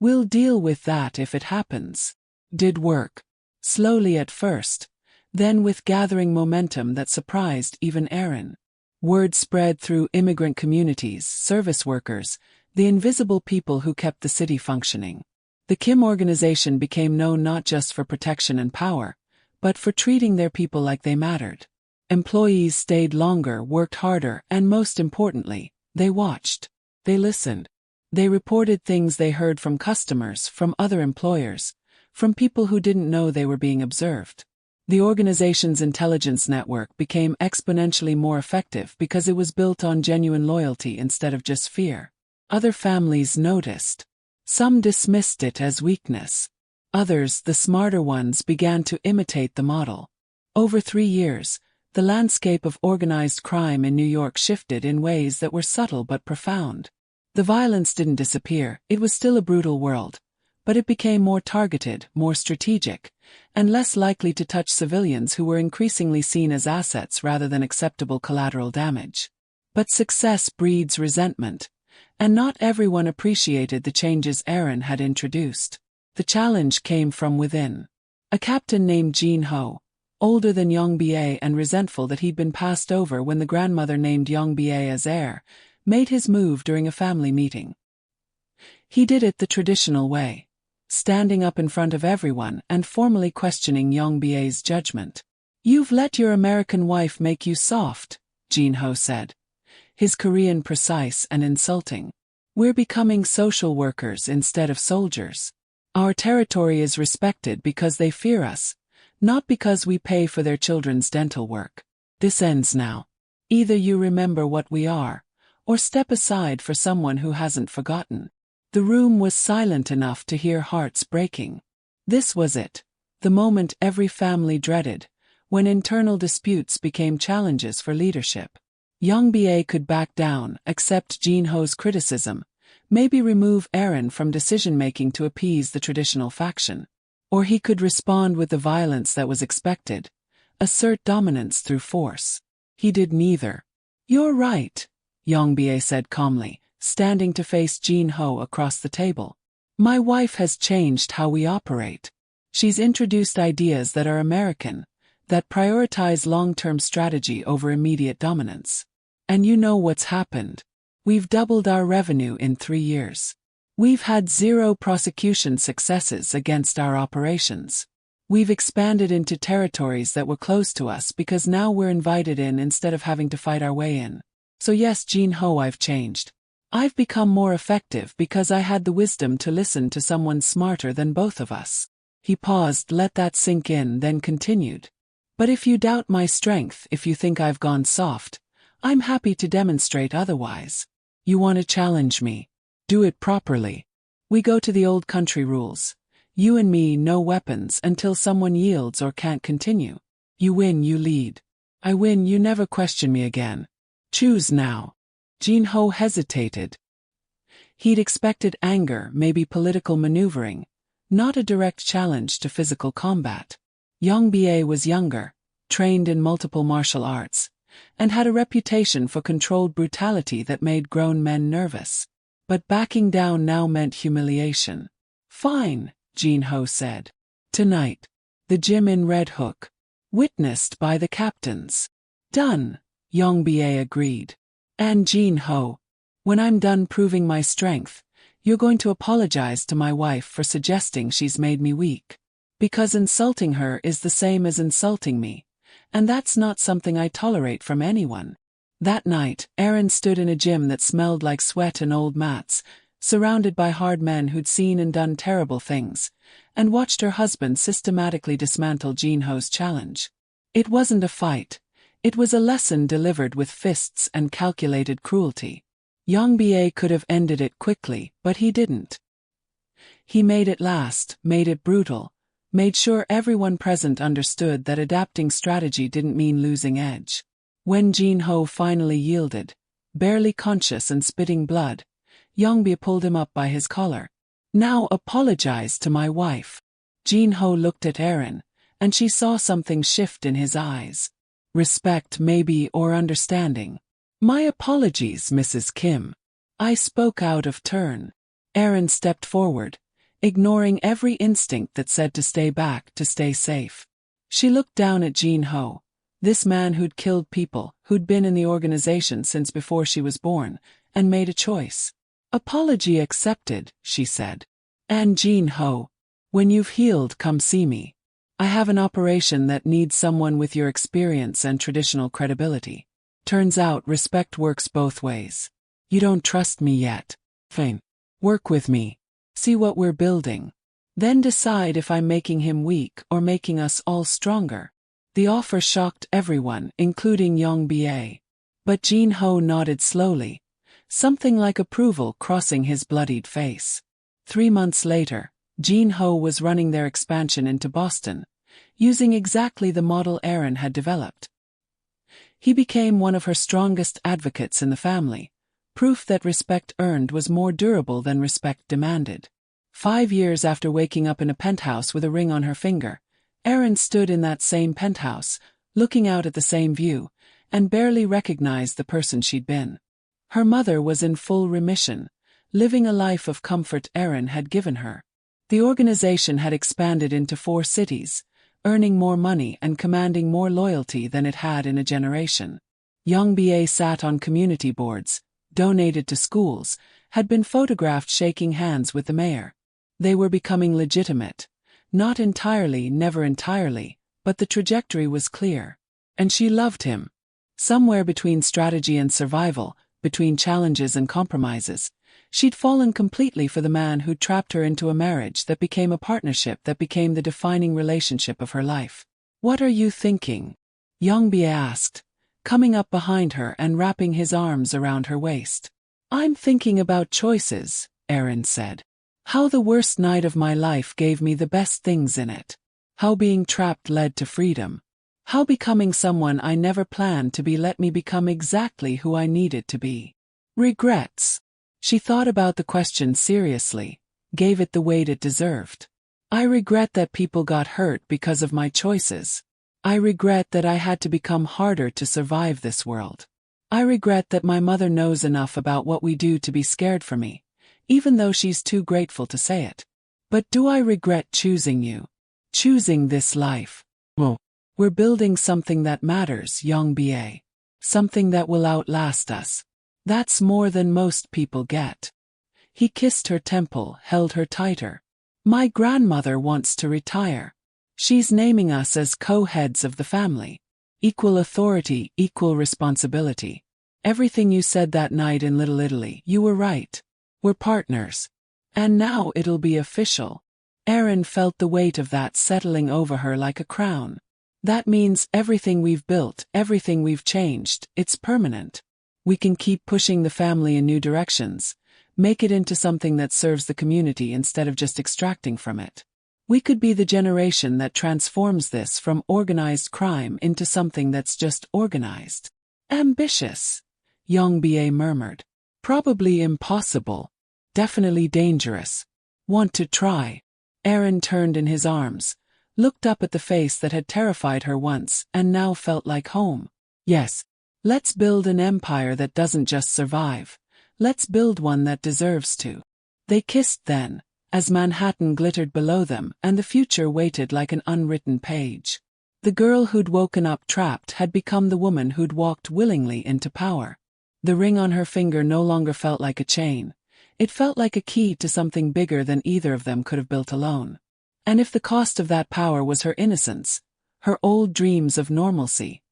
We'll deal with that if it happens. Did work. Slowly at first, then with gathering momentum that surprised even Aaron. Word spread through immigrant communities, service workers, the invisible people who kept the city functioning. The Kim organization became known not just for protection and power, but for treating their people like they mattered. Employees stayed longer, worked harder, and most importantly, they watched. They listened. They reported things they heard from customers, from other employers, from people who didn't know they were being observed. The organization's intelligence network became exponentially more effective because it was built on genuine loyalty instead of just fear. Other families noticed. Some dismissed it as weakness. Others, the smarter ones, began to imitate the model. Over 3 years, the landscape of organized crime in New York shifted in ways that were subtle but profound. The violence didn't disappear, it was still a brutal world, but it became more targeted, more strategic, and less likely to touch civilians who were increasingly seen as assets rather than acceptable collateral damage. But success breeds resentment, and not everyone appreciated the changes Aaron had introduced. The challenge came from within. A captain named Jean Ho, older than Yang Ba and resentful that he'd been passed over when the grandmother named Yang Ba as heir, made his move during a family meeting. He did it the traditional way, standing up in front of everyone and formally questioning Yang Ba's judgment. "You've let your American wife make you soft," Jean Ho said, his Korean precise and insulting. "We're becoming social workers instead of soldiers. Our territory is respected because they fear us, not because we pay for their children's dental work. This ends now. Either you remember what we are, or step aside for someone who hasn't forgotten." The room was silent enough to hear hearts breaking. This was it, the moment every family dreaded, when internal disputes became challenges for leadership. Yang Ba could back down, accept Jean Ho's criticism, maybe remove Aaron from decision-making to appease the traditional faction. Or he could respond with the violence that was expected, assert dominance through force. He did neither. "You're right," Yang Ba said calmly, standing to face Jean Ho across the table. "My wife has changed how we operate. She's introduced ideas that are American, that prioritize long-term strategy over immediate dominance. And you know what's happened. We've doubled our revenue in 3 years. We've had 0 prosecution successes against our operations. We've expanded into territories that were close to us because now we're invited in instead of having to fight our way in. So yes, Jean Ho, I've changed. I've become more effective because I had the wisdom to listen to someone smarter than both of us." He paused, let that sink in, then continued. "But if you doubt my strength, if you think I've gone soft, I'm happy to demonstrate otherwise. You want to challenge me? Do it properly. We go to the old country rules. You and me, no weapons until someone yields or can't continue. You win, you lead. I win, you never question me again. Choose now." Jean Ho hesitated. He'd expected anger, maybe political maneuvering, not a direct challenge to physical combat. Yang Ba was younger, trained in multiple martial arts, and had a reputation for controlled brutality that made grown men nervous. But backing down now meant humiliation. "Fine," Jean Ho said. "Tonight. The gym in Red Hook. Witnessed by the captains." "Done," Yang Ba agreed. "And Jean Ho, when I'm done proving my strength, you're going to apologize to my wife for suggesting she's made me weak. Because insulting her is the same as insulting me, and that's not something I tolerate from anyone." That night, Aaron stood in a gym that smelled like sweat and old mats, surrounded by hard men who'd seen and done terrible things, and watched her husband systematically dismantle Jean Ho's challenge. It wasn't a fight. It was a lesson delivered with fists and calculated cruelty. Yang Ba could have ended it quickly, but he didn't. He made it last, made it brutal, made sure everyone present understood that adapting strategy didn't mean losing edge. When Jean Ho finally yielded, barely conscious and spitting blood, Yang Ba pulled him up by his collar. "Now apologize to my wife." Jean Ho looked at Aaron, and she saw something shift in his eyes. Respect maybe, or understanding. "My apologies, Mrs. Kim. I spoke out of turn." Aaron stepped forward, ignoring every instinct that said to stay back, to stay safe. She looked down at Jean Ho, this man who'd killed people, who'd been in the organization since before she was born, and made a choice. "Apology accepted," she said. "And Jean Ho, when you've healed, come see me. I have an operation that needs someone with your experience and traditional credibility. Turns out respect works both ways. You don't trust me yet? Fine. Work with me. See what we're building. Then decide if I'm making him weak or making us all stronger." The offer shocked everyone, including Yang Ba. But Jean Ho nodded slowly, something like approval crossing his bloodied face. 3 months later, Jean Ho was running their expansion into Boston, using exactly the model Aaron had developed. He became one of her strongest advocates in the family, proof that respect earned was more durable than respect demanded. 5 years after waking up in a penthouse with a ring on her finger, Erin stood in that same penthouse, looking out at the same view, and barely recognized the person she'd been. Her mother was in full remission, living a life of comfort Erin had given her. The organization had expanded into 4 cities, earning more money and commanding more loyalty than it had in a generation. Young BA sat on community boards, donated to schools, had been photographed shaking hands with the mayor. They were becoming legitimate. Not entirely, never entirely, but the trajectory was clear. And she loved him. Somewhere between strategy and survival, between challenges and compromises, she'd fallen completely for the man who'd trapped her into a marriage that became a partnership that became the defining relationship of her life. "What are you thinking?" Young BA asked, coming up behind her and wrapping his arms around her waist. "I'm thinking about choices," Erin said. "How the worst night of my life gave me the best things in it. How being trapped led to freedom. How becoming someone I never planned to be let me become exactly who I needed to be. Regrets." She thought about the question seriously, gave it the weight it deserved. "I regret that people got hurt because of my choices. I regret that I had to become harder to survive this world. I regret that my mother knows enough about what we do to be scared for me, even though she's too grateful to say it. But do I regret choosing you? Choosing this life? Well, we're building something that matters, young BA. Something that will outlast us. That's more than most people get." He kissed her temple, held her tighter. "My grandmother wants to retire. She's naming us as co-heads of the family. Equal authority, equal responsibility. Everything you said that night in Little Italy, you were right. We're partners. And now it'll be official." Erin felt the weight of that settling over her like a crown. "That means everything we've built, everything we've changed, it's permanent. We can keep pushing the family in new directions, make it into something that serves the community instead of just extracting from it. We could be the generation that transforms this from organized crime into something that's just organized." "Ambitious," young BA murmured. "Probably impossible. Definitely dangerous. Want to try?" Erin turned in his arms, looked up at the face that had terrified her once and now felt like home. "Yes. Let's build an empire that doesn't just survive. Let's build one that deserves to." They kissed then, as Manhattan glittered below them and the future waited like an unwritten page. The girl who'd woken up trapped had become the woman who'd walked willingly into power. The ring on her finger no longer felt like a chain. It felt like a key to something bigger than either of them could have built alone. And if the cost of that power was her innocence, her old dreams of normalcy,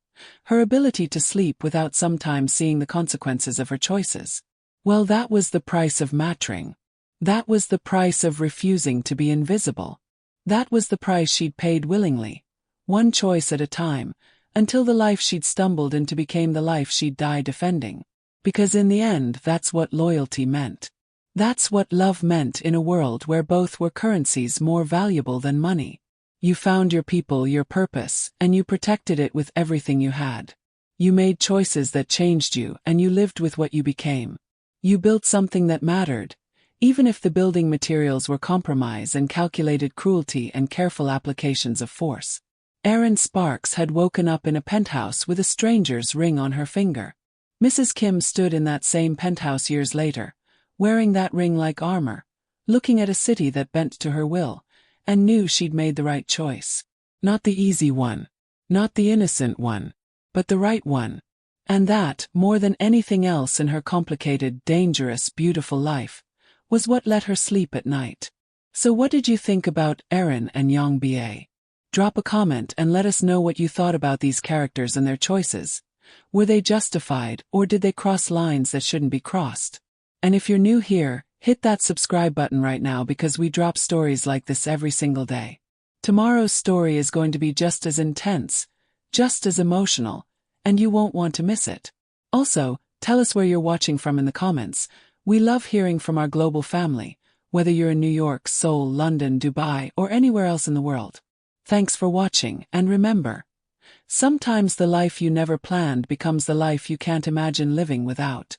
her ability to sleep without sometimes seeing the consequences of her choices, well, that was the price of mattering. That was the price of refusing to be invisible. That was the price she'd paid willingly, one choice at a time, until the life she'd stumbled into became the life she'd die defending. Because in the end, that's what loyalty meant. That's what love meant in a world where both were currencies more valuable than money. You found your people, your purpose, and you protected it with everything you had. You made choices that changed you, and you lived with what you became. You built something that mattered, even if the building materials were compromise and calculated cruelty and careful applications of force. Erin Sparks had woken up in a penthouse with a stranger's ring on her finger. Mrs. Kim stood in that same penthouse years later, wearing that ring like armor, looking at a city that bent to her will, and knew she'd made the right choice. Not the easy one, not the innocent one, but the right one. And that, more than anything else in her complicated, dangerous, beautiful life, was what let her sleep at night. So what did you think about Erin and Young BA? Drop a comment and let us know what you thought about these characters and their choices. Were they justified, or did they cross lines that shouldn't be crossed? And if you're new here, hit that subscribe button right now because we drop stories like this every single day. Tomorrow's story is going to be just as intense, just as emotional, and you won't want to miss it. Also, tell us where you're watching from in the comments. We love hearing from our global family, whether you're in New York, Seoul, London, Dubai, or anywhere else in the world. Thanks for watching, and remember, sometimes the life you never planned becomes the life you can't imagine living without.